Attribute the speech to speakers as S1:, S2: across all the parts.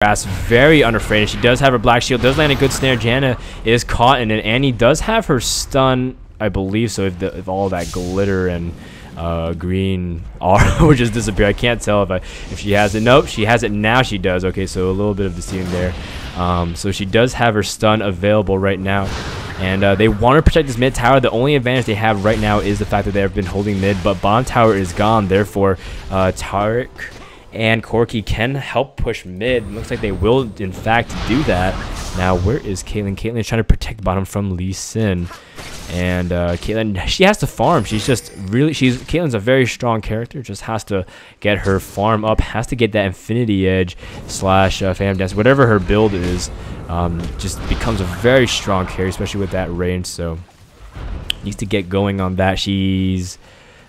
S1: grass, very unafraid. She does have her black shield, does land a good snare. Janna is caught, and then Annie does have her stun, I believe. So if all that glitter and green aura would just disappear, I can't tell if she has it. Nope, she has it now. She does. Okay, so a little bit of deceiving there. So she does have her stun available right now. And they want to protect this mid tower. The only advantage they have right now is the fact that they have been holding mid, but bottom tower is gone. Therefore, Tariq and Corki can help push mid. It looks like they will, in fact, do that. Now, where is Caitlyn? Caitlyn is trying to protect bottom from Lee Sin. And Caitlyn, she has to farm. Caitlyn's a very strong character. Just has to get her farm up. Has to get that Infinity Edge slash Phantom Dance, whatever her build is. Just becomes a very strong carry, especially with that range. So needs to get going on that. She's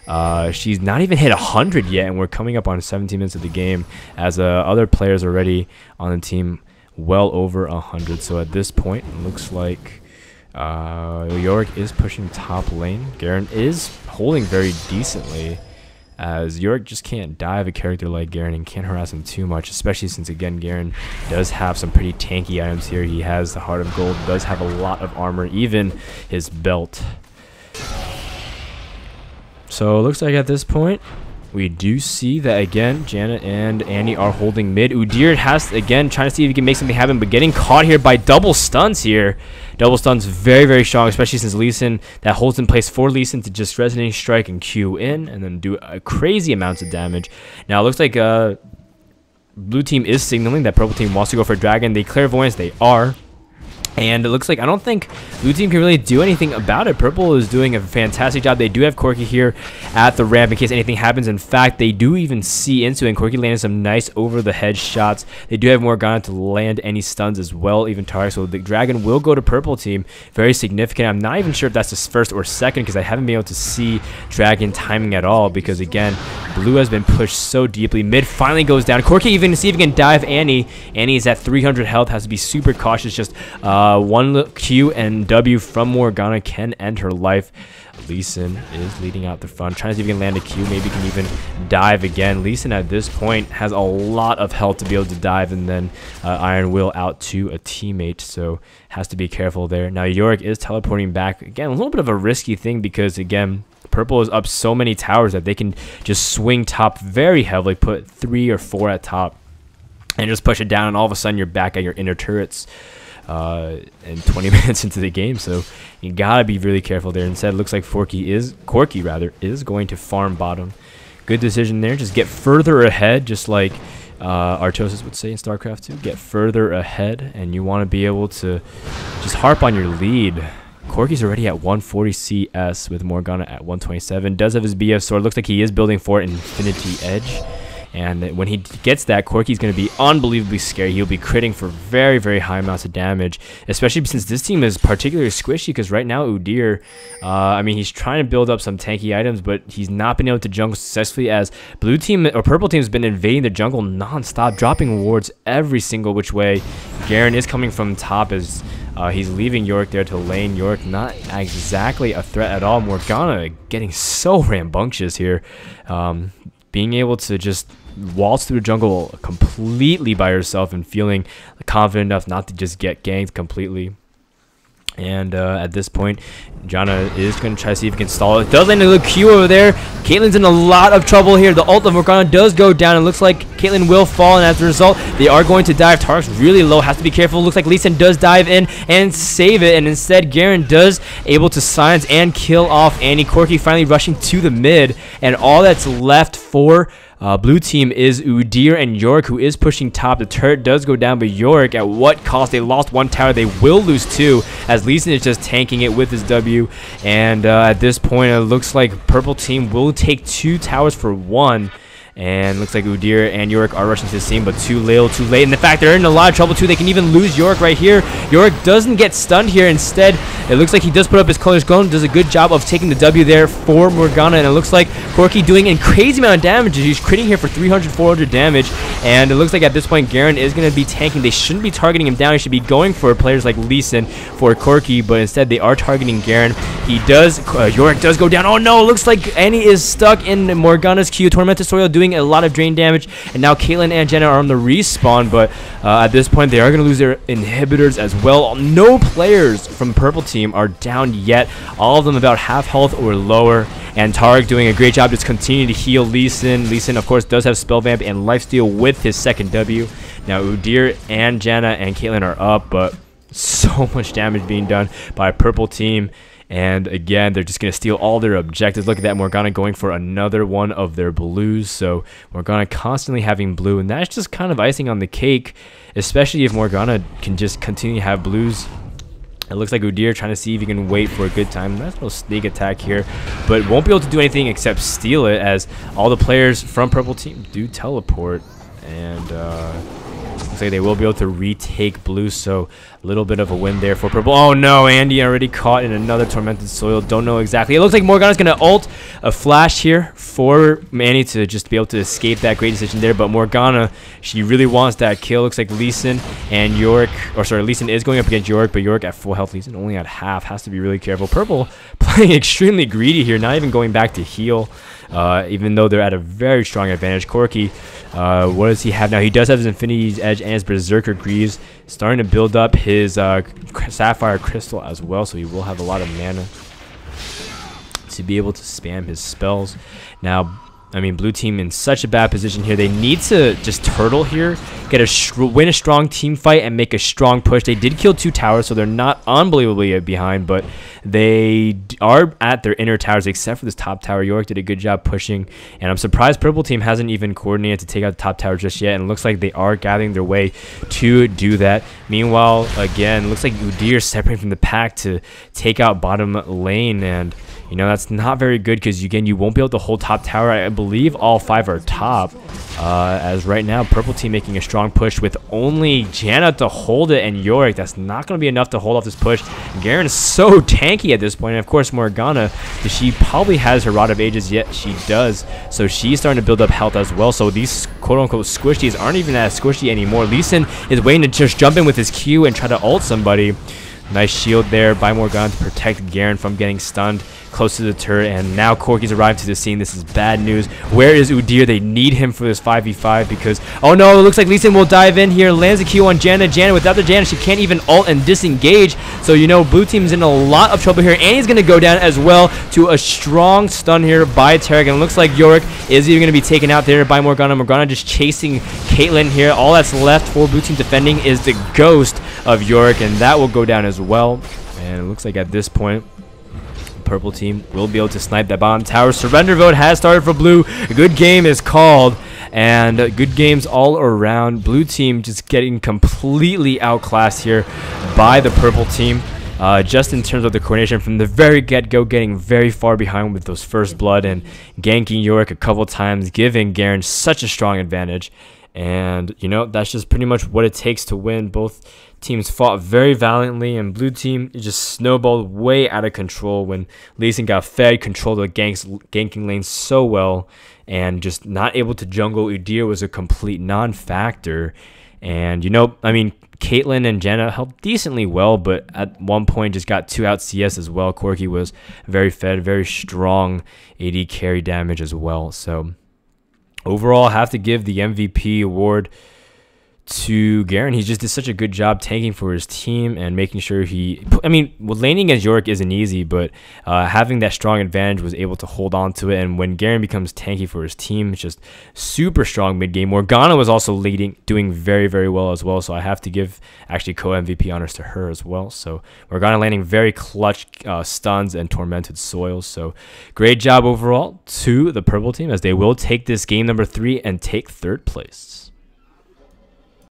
S1: not even hit 100 yet, and we're coming up on 17 minutes of the game as other players already on the team well over 100. So at this point, it looks like Yorick is pushing top lane. Garen is holding very decently, as Yorick just can't dive a character like Garen and can't harass him too much, especially since, again, Garen does have some pretty tanky items here. He has the Heart of Gold, does have a lot of armor, even his belt. So it looks like at this point, we do see that, again, Janna and Annie are holding mid. Udyr has, again, trying to see if he can make something happen, but getting caught here by double stuns here. Double stuns very, very strong, especially since Lee Sin, that holds in place for Lee Sin to just Resonating Strike and Q in, and then do crazy amounts of damage. Now, it looks like blue team is signaling that purple team wants to go for Dragon. They Clairvoyance, they are. And it looks like, I don't think blue team can really do anything about it. Purple is doing a fantastic job. They do have Corki here at the ramp in case anything happens. In fact, they do even see into it, and Corki landed some nice over-the-head shots. They do have Morgana to land any stuns as well, even Tariq. So the Dragon will go to purple team. Very significant. I'm not even sure if that's the first or second, because I haven't been able to see Dragon timing at all, because, again, blue has been pushed so deeply. Mid finally goes down. Corki even to see if he can dive Annie. Annie is at 300 health, has to be super cautious. Just one Q and W from Morgana can end her life. Lee Sin is leading out the front, trying to see if he can land a Q, maybe can even dive again. Lee Sin at this point has a lot of health to be able to dive, and then Iron Will out to a teammate, so has to be careful there. Now Yorick is teleporting back. Again, a little bit of a risky thing, because, again, purple is up so many towers that they can just swing top very heavily, put 3 or 4 at top, and just push it down, and all of a sudden you're back at your inner turrets. And 20 minutes into the game, so you gotta be really careful there. Instead, it looks like Corki is going to farm bottom. Good decision there. Just get further ahead, just like Artosis would say in StarCraft 2. Get further ahead, and you want to be able to just harp on your lead. Corki's already at 140 CS with Morgana at 127. Does have his BF sword. Looks like he is building for an Infinity Edge. And when he gets that, Corki's going to be unbelievably scary. He'll be critting for very, very high amounts of damage, especially since this team is particularly squishy, because right now Udyr, I mean, he's trying to build up some tanky items, but he's not been able to jungle successfully, as blue team or purple team has been invading the jungle non-stop, dropping wards every single which way. Garen is coming from top as he's leaving Yorick there to lane. Yorick not exactly a threat at all. Morgana getting so rambunctious here. Being able to just waltz through the jungle completely by herself and feeling confident enough not to just get ganked completely. And at this point, Janna is going to try to see if he can stall it. Does land a little Q over there. Caitlyn's in a lot of trouble here. The ult of Morgana does go down. It looks like Caitlyn will fall, and as a result, they are going to dive. Tariq's really low. Has to be careful. Looks like Lee Sin does dive in and save it, and instead, Garen does able to silence and kill off Annie. Corki finally rushing to the mid, and all that's left for blue team is Udyr and Yorick, who is pushing top. The turret does go down, but Yorick, at what cost? They lost 1 tower. They will lose 2, as Lee Sin is just tanking it with his W. And at this point, it looks like purple team will take 2 towers for 1. And looks like Udyr and Yorick are rushing to the scene, but too late. And the fact they're in a lot of trouble too. They can even lose Yorick right here. Yorick doesn't get stunned here. Instead, it looks like he does put up his colors. Golem does a good job of taking the W there for Morgana. And it looks like Corki doing a crazy amount of damage. He's critting here for 300, 400 damage. And it looks like at this point, Garen is going to be tanking. They shouldn't be targeting him down. He should be going for players like Lee Sin for Corki, but instead they are targeting Garen. He does, Yorick does go down. Oh no, it looks like Annie is stuck in Morgana's Q. Tormented Soil doing doing a lot of drain damage. And now Caitlyn and Jenna are on the respawn, but at this point, they are going to lose their inhibitors as well. No players from purple team are down yet. All of them about half health or lower. And Tarek doing a great job just continuing to heal Lee Sin. Lee Sin, of course, does have Spell Vamp and Lifesteal with his second W. Now, Udyr and Janna and Caitlyn are up, but so much damage being done by purple team. And again, they're just going to steal all their objectives. Look at that, Morgana going for another one of their blues. So Morgana constantly having blue, and that's just kind of icing on the cake, especially if Morgana can just continue to have blues. It looks like Udyr trying to see if he can wait for a good time. Nice little sneak attack here, but won't be able to do anything except steal it, as all the players from purple team do teleport. And looks like they will be able to retake blue, so a little bit of a win there for purple. Oh no, Andy already caught in another tormented soil. Don't know exactly. It looks like Morgana's going to ult a flash here for Manny to just be able to escape that great decision there, but Morgana, she really wants that kill. Looks like Lee Sin and Yorick, or sorry, Lee Sin is going up against Yorick, but Yorick at full health, Lee Sin only at half. Has to be really careful. Purple playing extremely greedy here, not even going back to heal, even though they're at a very strong advantage. Corki, what does he have now? He does have his Infinity's Edge and his Berserker Greaves, starting to build up his Sapphire Crystal as well, so he will have a lot of mana to be able to spam his spells. Now, I mean, blue team in such a bad position here. They need to just turtle here, win a strong team fight, and make a strong push. They did kill 2 towers, so they're not unbelievably behind, but they are at their inner towers, except for this top tower. Yorick did a good job pushing, and I'm surprised purple team hasn't even coordinated to take out the top tower just yet, and it looks like they are gathering their way to do that. Meanwhile, again, looks like Udyr separating from the pack to take out bottom lane, and you know, that's not very good because, again, you won't be able to hold top tower. I believe all 5 are top. As right now, purple team making a strong push with only Janna to hold it and Yorick. That's not going to be enough to hold off this push. Garen is so tanky at this point. And, of course, Morgana, she probably has her Rod of Ages, yet she does. So she's starting to build up health as well. So these quote-unquote squishies aren't even as squishy anymore. Lee Sin is waiting to just jump in with his Q and try to ult somebody. Nice shield there by Morgana to protect Garen from getting stunned close to the turret, and now Corki's arrived to the scene. This is bad news. Where is Udyr? They need him for this 5v5 because, oh no, it looks like Lee Sin will dive in here, lands a Q on Janna. Janna, without the Janna, she can't even ult and disengage, so you know blue team's in a lot of trouble here, and he's going to go down as well to a strong stun here by Tarek, and it looks like Yorick is even going to be taken out there by Morgana. Morgana just chasing Caitlyn here. All that's left for blue team defending is the ghost of Yorick, and that will go down as well. And it looks like at this point, purple team will be able to snipe that bottom tower. Surrender vote has started for blue. A good game is called, and good games all around. Blue team just getting completely outclassed here by the purple team. Just in terms of the coordination from the very get-go, getting very far behind with those first blood and ganking Yorick a couple times, giving Garen such a strong advantage. And, you know, that's just pretty much what it takes to win. Both teams fought very valiantly, and blue team just snowballed way out of control when Lee Sin got fed, controlled the ganking lane so well, and just not able to jungle. Udyr was a complete non-factor. And, you know, I mean, Caitlyn and Janna helped decently well, but at one point just got 2 out CS as well. Corki was very fed, very strong AD carry damage as well. So overall, I have to give the MVP award to Garen. He just did such a good job tanking for his team and making sure laning against Yorick isn't easy, but having that strong advantage, was able to hold on to it. And when Garen becomes tanky for his team, it's just super strong mid game. Morgana was also doing very, very well as well, so I have to give actually co-MVP honors to her as well. So Morgana landing very clutch stuns and tormented soils. So great job overall to the purple team, as they will take this game number 3 and take 3rd place.